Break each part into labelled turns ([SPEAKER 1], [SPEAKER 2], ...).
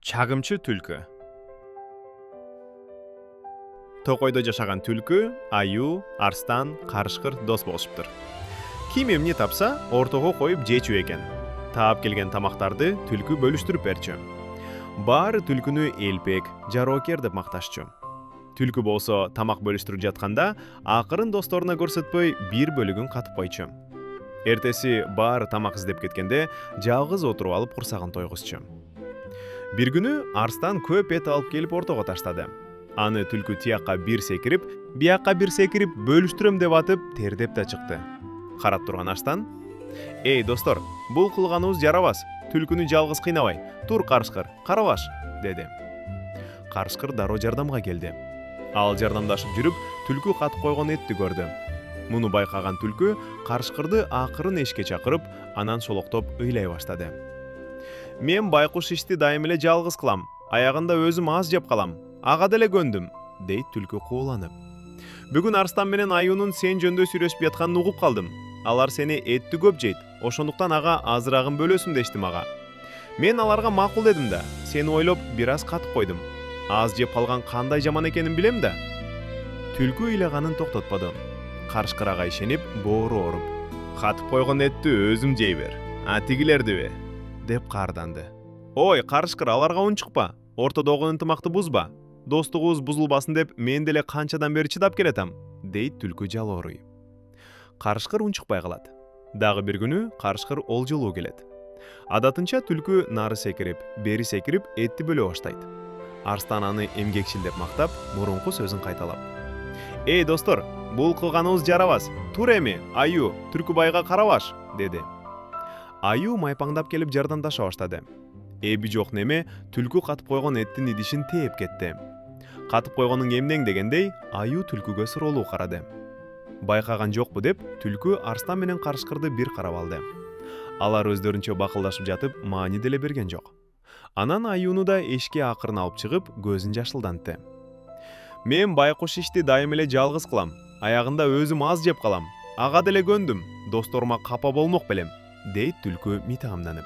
[SPEAKER 1] Чагымчы түлкү. Токойдо жашаган түлкү, аю, арстан, карышкыр дос болушуптур. Ким эмне тапса, ортого коюп жечү экен. Таап келген тамактарды түлкү бөлүштүрүп берчү. Баары түлкүнү элпек, жароокер деп макташчу. Түлкү болсо тамак бөлүштүрүп жатканда, акырын досторуна көрсөтпөй бир бөлүгүн катып койчу. Эртеси баары тамак издеп кеткенде, жалгыз отуруп алып курсагын тойгузчу. Бир күнү арстан көп эт алып келип ортого таштады. Аны түлкү тиякка бир секирип, биякка бир секирип бөлүштүрөм деп атып, тердеп да чыкты. Карап турган арстан: "Эй достор, бул кылганыбыз жарабас. Түлкүнү жалгыз кыйнабай, тур карышкыр, карабаш", деди. Карышкыр дароо жардамга келди. Ал жардамдашып жүрүп, түлкү катып койгон этти көрдү. Муну байкаган түлкү карышкырды акырын эшикке чакырып, анан шолоктоп ыйлай баштады. "Мен байкуш ишти дайым эле жалгыз кылам. Аягында өзүм аз жеп калам. Ага деле көндүм", дейт түлкү кууланып. "Бүгүн арстан менен аюунун сен жөнүндө сүйлөшүп жатканын угуп калдым. Алар сени этти көп жейт. Ошондуктан ага азырагын бөлөсүң дештим ага. Мен аларга макул дедим да, сени ойлоп бир аз катып койдум. Аз жеп калган кандай жаман экенин билем да". Түлкү ыйлаганын токтотподу. Карышкыр ага ишенип, боору ооруп: "Катып койгон этти өзүм жей бер. А тигилердиби?" деп каарданды. "Ой, карышкыр, аларга унчукпа. Ортодогу ынтымакты бузба. Достугубуз бузулбасын деп мен деле канчадан бери чыдап келатам", дейт түлкү жалооруй. Карышкыр унчукпай калат. Дагы бир күнү карышкыр олжолуу келет. Адатынча түлкү нары секирип, бери секирип этти бөлө баштайт. Арстан аны эмгекчил деп мактап, мурунку сөзүн кайталап: "Эй достор, бул кылганыбыз жарабас. Тур эми, аю, түлкү байга карабаш", деди. Аю майпаңдап келип жардамдаша баштады. Эби жок неме түлкү катып койгон эттин идишин тээп кетти. Катып койгонуң эмнең дегендей, аю түлкүгө суроолуу карады. Байкаган жокпу деп, түлкү арстан менен карышкырды бир карап алды. Алар өздөрүнчө бакылдашып жатып, маани деле берген жок. Анан аюуну да эшикке акырын алып чыгып, көзүн жашылдантты. "Мен байкуш ишти дайым эле жалгыз кылам. Аягында өзүм аз жеп калам. Ага деле көндүм. Досторума капа болмок белем", дейт түлкү митамданып.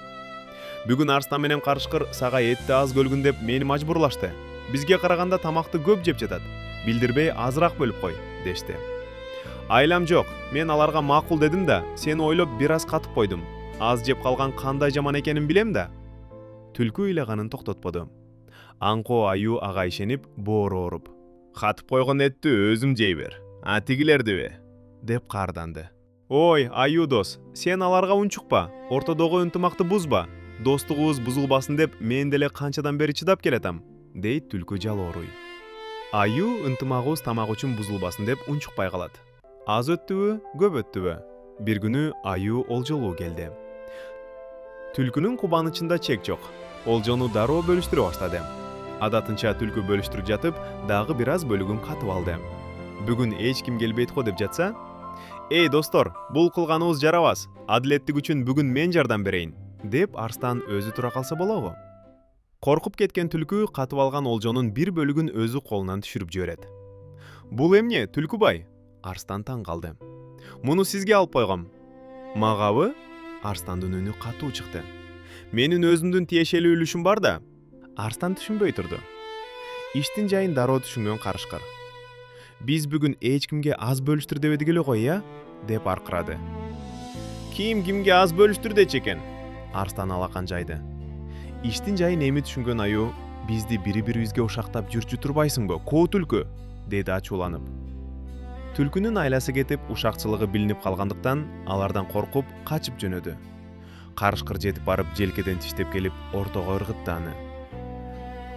[SPEAKER 1] "Бүгүн арстан менен карышкыр сага этти аз көлгүн деп мени мажбурлашты. Бизге караганда тамакты көп жеп жатат. Билдирбей азыраак бөлүп кой", дешти. "Айлам жок. Мен аларга макул дедим да, сени ойлоп бир аз катып койдум. Аз жеп калган кандай жаман экенин билем да". Түлкү ыйлаганын токтотподу. Аңкоо аю ага ишенип, боору ооруп: "Катып койгон этти өзүм жей бер. А тигилердиби?" деп каарданды. "Ой, аю дос, сен аларга унчукпа. Ортодогу ынтымакты бузба. Достугубуз бузулбасын деп мен деле канчадан бери чыдап келатам", дейт түлкү жалооруй. Аю ынтымагыбыз тамак үчүн бузулбасын деп унчукпай калат. Аз өттүбү, көп өттүбү, бир күнү аю олжолуу келди. Түлкүнүн кубанычында чек жок. Олжону дароо бөлүштүрө баштады. Адатынча түлкү бөлүштүрүп жатып, дагы бир аз бөлүгүн катып алды. Бүгүн эч ким келбейт го деп жатса: "Эй достор, бул кылганыбыз жарабас. Адилеттик үчүн бүгүн мен жардам берейин", деп арстан өзү тура калса болобу? Коркуп кеткен түлкү катып алган олжонун бир бөлүгүн өзү колунан түшүрүп жиберет. "Бул эмне, түлкү бай?" Арстан таң калды. "Муну сизге алып койгом". "Магабы?" Арстандын үнү катуу чыкты. "Менин өзүмдүн тиешелүү үлүшүм бар да". Арстан түшүнбөй турду. Иштин жайын дароо түшүнгөн карышкыр: "Биз бүгүн эч кимге аз бөлүштүр дебедик эле го, я?" деп аркырады. "Ким кимге аз бөлүштүр дечи экен?" Арстан алакан жайды. Иштин жайын эми түшүнгөн аю: "Бизди бири-бирибизге ушактап жүрчү турбайсыңбы, коо түлкү?" деди ачууланып. Түлкүнүн айласы кетип, ушакчылыгы билинип калгандыктан, алардан коркуп качып жөнөдү. Карышкыр жетип барып, желкеден тиштеп келип, ортого ыргытты аны.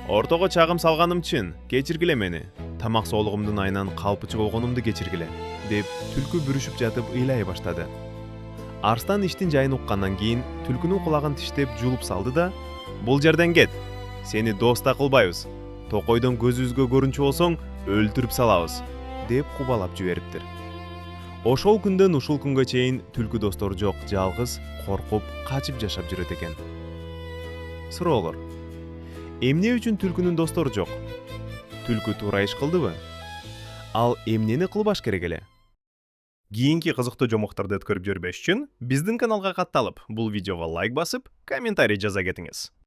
[SPEAKER 1] "Ортого чагым салганым үчүн кечиргиле мени. Тамак соолугумдун айынан калпычы болгонумду кечиргиле", деп түлкү бүрүшүп жатып ыйлай баштады. Арстан иштин жайын уккандан кийин түлкүнүн кулагын тиштеп жулуп салды да: "Бул жерден кет. Сени дос да кылбайбыз. Токойдон көзүбүзгө көрүнчү болсоң, өлтүрүп салабыз", деп кубалап жибериптир. Ошол күндөн ушул күнгө чейин түлкү достору жок, жалгыз, коркуп, качып жашап жүрөт экен. Суроолор: эмне үчүн түлкүнүн достору жок? Түлкү туура иш кылдыбы? Ал эмнени кылбаш керек эле? Кийинки кызыктуу жомокторду өткөрүп жүрбөш үчүн биздин каналга катталып, бул видеого лайк басып, комментарий жаза кетиңиз.